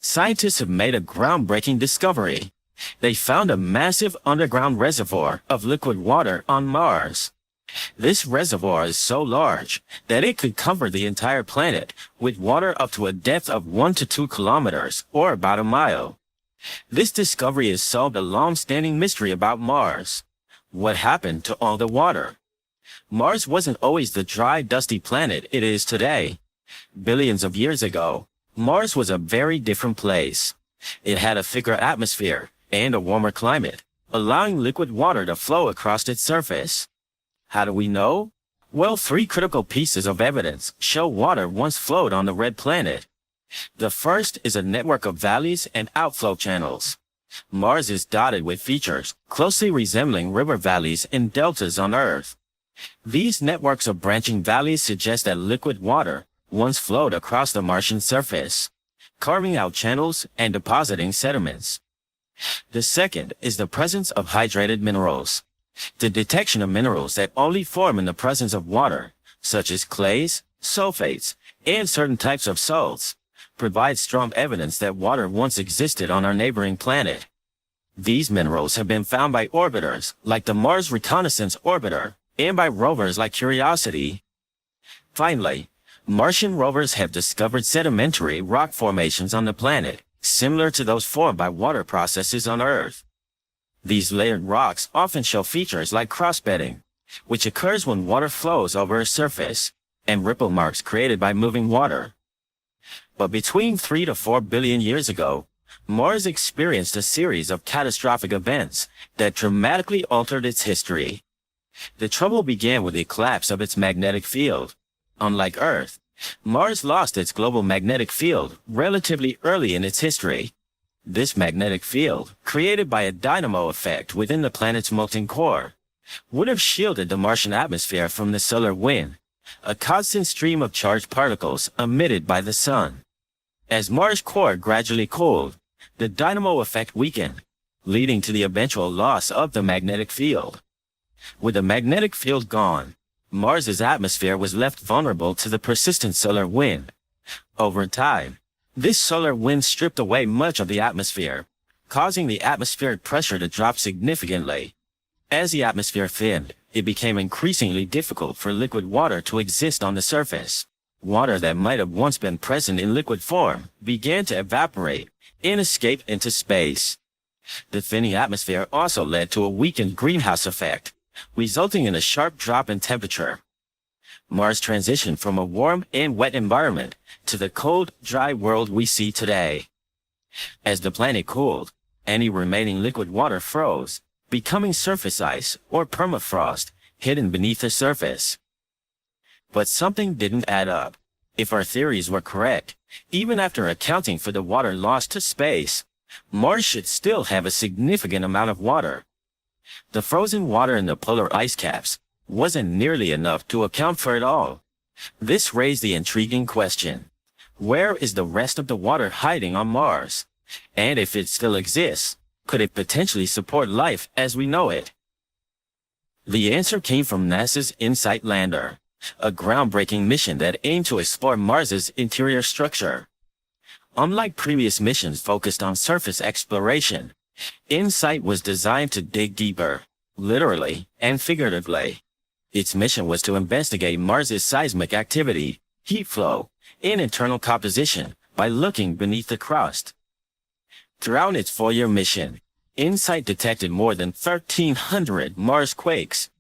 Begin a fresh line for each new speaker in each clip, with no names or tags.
Scientists have made a groundbreaking discovery. They found a massive underground reservoir of liquid water on Mars. This reservoir is so large that it could cover the entire planet with water up to a depth of 1 to 2 kilometers, or about a mile. This discovery has solved a long-standing mystery about Mars. What happened to all the water? Mars wasn't always the dry, dusty planet it is today. Billions of years ago, Mars was a very different place. It had a thicker atmosphere and a warmer climate, allowing liquid water to flow across its surface. How do we know? Well, 3 critical pieces of evidence show water once flowed on the red planet. The first is a network of valleys and outflow channels. Mars is dotted with features closely resembling river valleys and deltas on Earth. These networks of branching valleys suggest that liquid water once flowed across the Martian surface, carving out channels and depositing sediments. The second is the presence of hydrated minerals. The detection of minerals that only form in the presence of water, such as clays, sulfates, and certain types of salts, provides strong evidence that water once existed on our neighboring planet. These minerals have been found by orbiters like the Mars Reconnaissance Orbiter and by rovers like Curiosity. Finally, Martian rovers have discovered sedimentary rock formations on the planet, similar to those formed by water processes on Earth. These layered rocks often show features like crust bedding, which occurs when water flows over a surface, and ripple marks created by moving water. But between 3 to 4 billion years ago, Mars experienced a series of catastrophic events that dramatically altered its history. The trouble began with the collapse of its magnetic field. Unlike Earth, Mars lost its global magnetic field relatively early in its history. This magnetic field, created by a dynamo effect within the planet's molten core, would have shielded the Martian atmosphere from the solar wind, a constant stream of charged particles emitted by the sun. As Mars' core gradually cooled, the dynamo effect weakened, leading to the eventual loss of the magnetic field. With the magnetic field gone, Mars's atmosphere was left vulnerable to the persistent solar wind. Over time, this solar wind stripped away much of the atmosphere, causing the atmospheric pressure to drop significantly. As the atmosphere thinned, it became increasingly difficult for liquid water to exist on the surface. Water that might have once been present in liquid form began to evaporate and escape into space. The thinning atmosphere also led to a weakened greenhouse effect, resulting in a sharp drop in temperature. Mars transitioned from a warm and wet environment to the cold, dry world we see today. As the planet cooled, any remaining liquid water froze, becoming surface ice or permafrost hidden beneath the surface. But something didn't add up. If our theories were correct, even after accounting for the water lost to space, Mars should still have a significant amount of water. The frozen water in the polar ice caps wasn't nearly enough to account for it all. This raised the intriguing question: where is the rest of the water hiding on Mars? And if it still exists, could it potentially support life as we know it? The answer came from NASA's InSight lander, a groundbreaking mission that aimed to explore Mars's interior structure. Unlike previous missions focused on surface exploration, InSight was designed to dig deeper, literally and figuratively. Its mission was to investigate Mars's seismic activity, heat flow, and internal composition by looking beneath the crust. Throughout its 4-year mission, InSight detected more than 1,300 Mars quakes.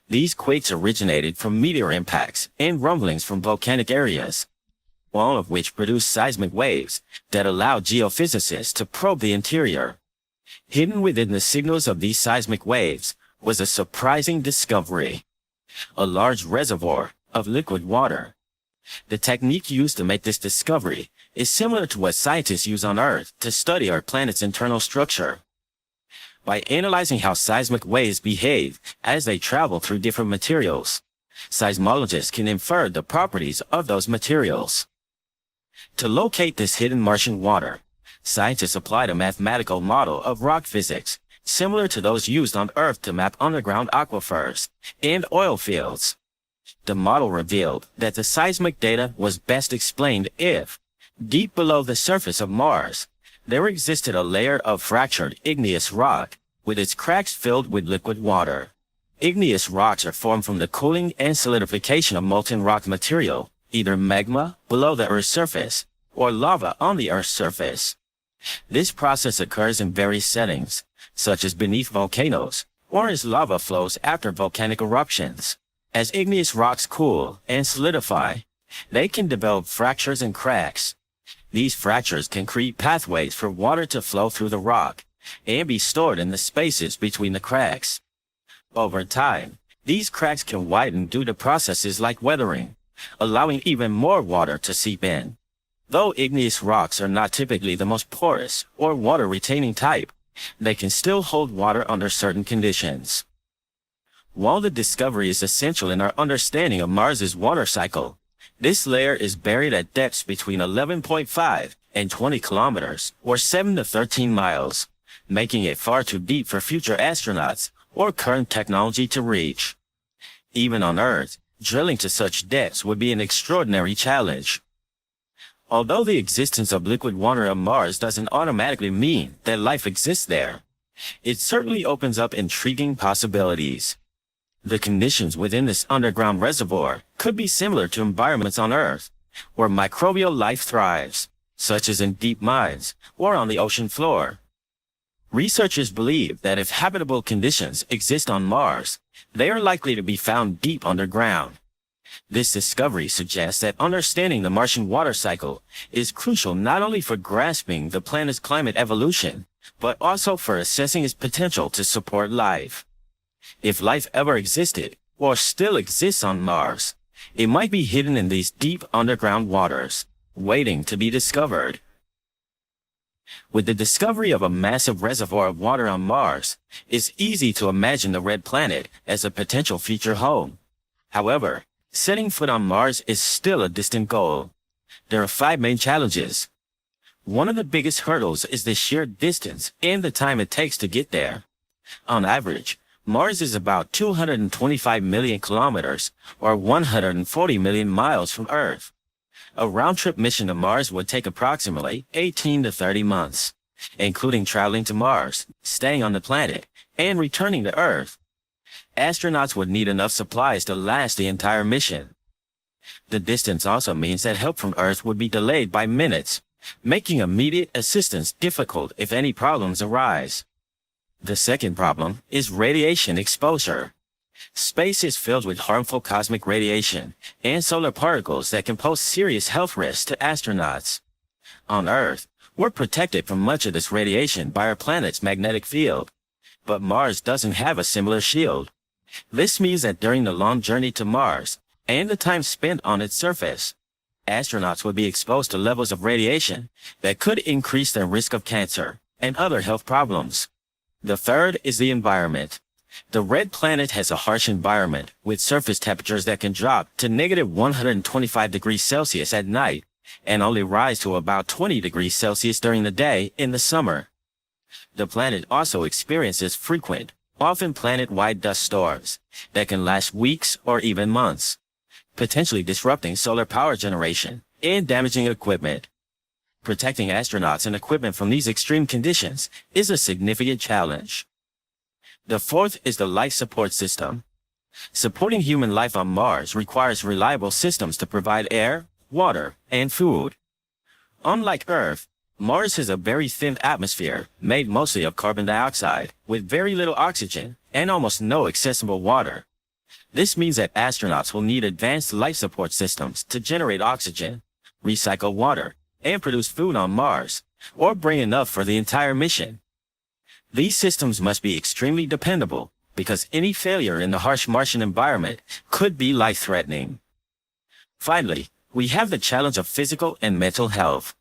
These quakes originated from meteor impacts and rumblings from volcanic areas, all of which produced seismic waves that allowed geophysicists to probe the interior. Hidden within the signals of these seismic waves was a surprising discovery: a large reservoir of liquid water. The technique used to make this discovery is similar to what scientists use on Earth to study our planet's internal structure. By analyzing how seismic waves behave as they travel through different materials, seismologists can infer the properties of those materials. To locate this hidden Martian water, scientists applied a mathematical model of rock physics, similar to those used on Earth to map underground aquifers and oil fields. The model revealed that the seismic data was best explained if Deep below the surface of Mars, there existed a layer of fractured igneous rock, with its cracks filled with liquid water. Igneous rocks are formed from the cooling and solidification of molten rock material, either magma below the Earth's surface, or lava on the Earth's surface. This process occurs in various settings, such as beneath volcanoes, or as lava flows after volcanic eruptions. As igneous rocks cool and solidify, they can develop fractures and cracks. These fractures can create pathways for water to flow through the rock and be stored in the spaces between the cracks. Over time, these cracks can widen due to processes like weathering, allowing even more water to seep in. Though igneous rocks are not typically the most porous or water-retaining type, they can still hold water under certain conditions. While the discovery is essential in our understanding of Mars's water cycle, this layer is buried at depths between 11.5 and 20 kilometers, or 7 to 13 miles, making it far too deep for future astronauts or current technology to reach. Even on Earth, drilling to such depths would be an extraordinary challenge. Although the existence of liquid water on Mars doesn't automatically mean that life exists there, it certainly opens up intriguing possibilities. The conditions within this underground reservoir could be similar to environments on Earth, where microbial life thrives, such as in deep mines or on the ocean floor. Researchers believe that if habitable conditions exist on Mars, they are likely to be found deep underground. This discovery suggests that understanding the Martian water cycle is crucial not only for grasping the planet's climate evolution, but also for assessing its potential to support life. If life ever existed, or still exists on Mars, it might be hidden in these deep underground waters, waiting to be discovered. With the discovery of a massive reservoir of water on Mars, it's easy to imagine the red planet as a potential future home. However, setting foot on Mars is still a distant goal. There are 5 main challenges. One of the biggest hurdles is the sheer distance and the time it takes to get there. On average, Mars is about 225 million kilometers, or 140 million miles from Earth. A round-trip mission to Mars would take approximately 18 to 30 months, including traveling to Mars, staying on the planet, and returning to Earth. Astronauts would need enough supplies to last the entire mission. The distance also means that help from Earth would be delayed by minutes, making immediate assistance difficult if any problems arise. The second problem is radiation exposure. Space is filled with harmful cosmic radiation and solar particles that can pose serious health risks to astronauts. On Earth, we're protected from much of this radiation by our planet's magnetic field, but Mars doesn't have a similar shield. This means that during the long journey to Mars and the time spent on its surface, astronauts would be exposed to levels of radiation that could increase their risk of cancer and other health problems. The third is the environment. The red planet has a harsh environment with surface temperatures that can drop to negative 125 degrees Celsius at night and only rise to about 20 degrees Celsius during the day in the summer. The planet also experiences frequent, often planet-wide dust storms that can last weeks or even months, potentially disrupting solar power generation and damaging equipment. Protecting astronauts and equipment from these extreme conditions is a significant challenge. The fourth is the life support system. Supporting human life on Mars requires reliable systems to provide air, water, and food. Unlike Earth, Mars has a very thin atmosphere made mostly of carbon dioxide, with very little oxygen and almost no accessible water. This means that astronauts will need advanced life support systems to generate oxygen, recycle water, and produce food on Mars, or bring enough for the entire mission. These systems must be extremely dependable, because any failure in the harsh Martian environment could be life-threatening. Finally, we have the challenge of physical and mental health.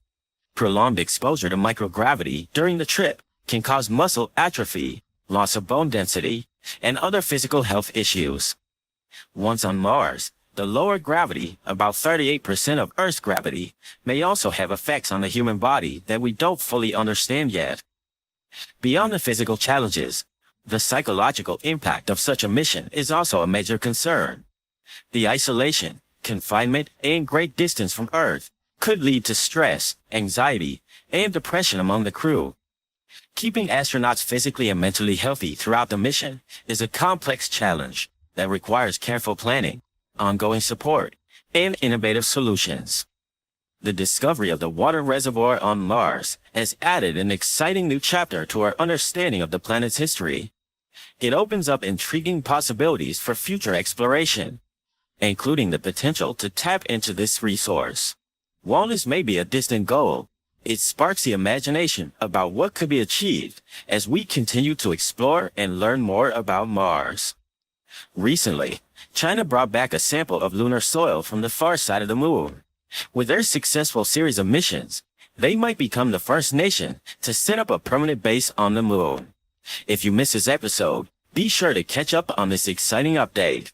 Prolonged exposure to microgravity during the trip can cause muscle atrophy, loss of bone density, and other physical health issues. Once on Mars, the lower gravity, about 38% of Earth's gravity, may also have effects on the human body that we don't fully understand yet. Beyond the physical challenges, the psychological impact of such a mission is also a major concern. The isolation, confinement, and great distance from Earth could lead to stress, anxiety, and depression among the crew. Keeping astronauts physically and mentally healthy throughout the mission is a complex challenge that requires careful planning, ongoing support, and innovative solutions. The discovery of the water reservoir on Mars has added an exciting new chapter to our understanding of the planet's history. It opens up intriguing possibilities for future exploration, including the potential to tap into this resource. While this may be a distant goal, it sparks the imagination about what could be achieved as we continue to explore and learn more about Mars. Recently, China brought back a sample of lunar soil from the far side of the moon. With their successful series of missions, they might become the first nation to set up a permanent base on the moon. If you missed this episode, be sure to catch up on this exciting update.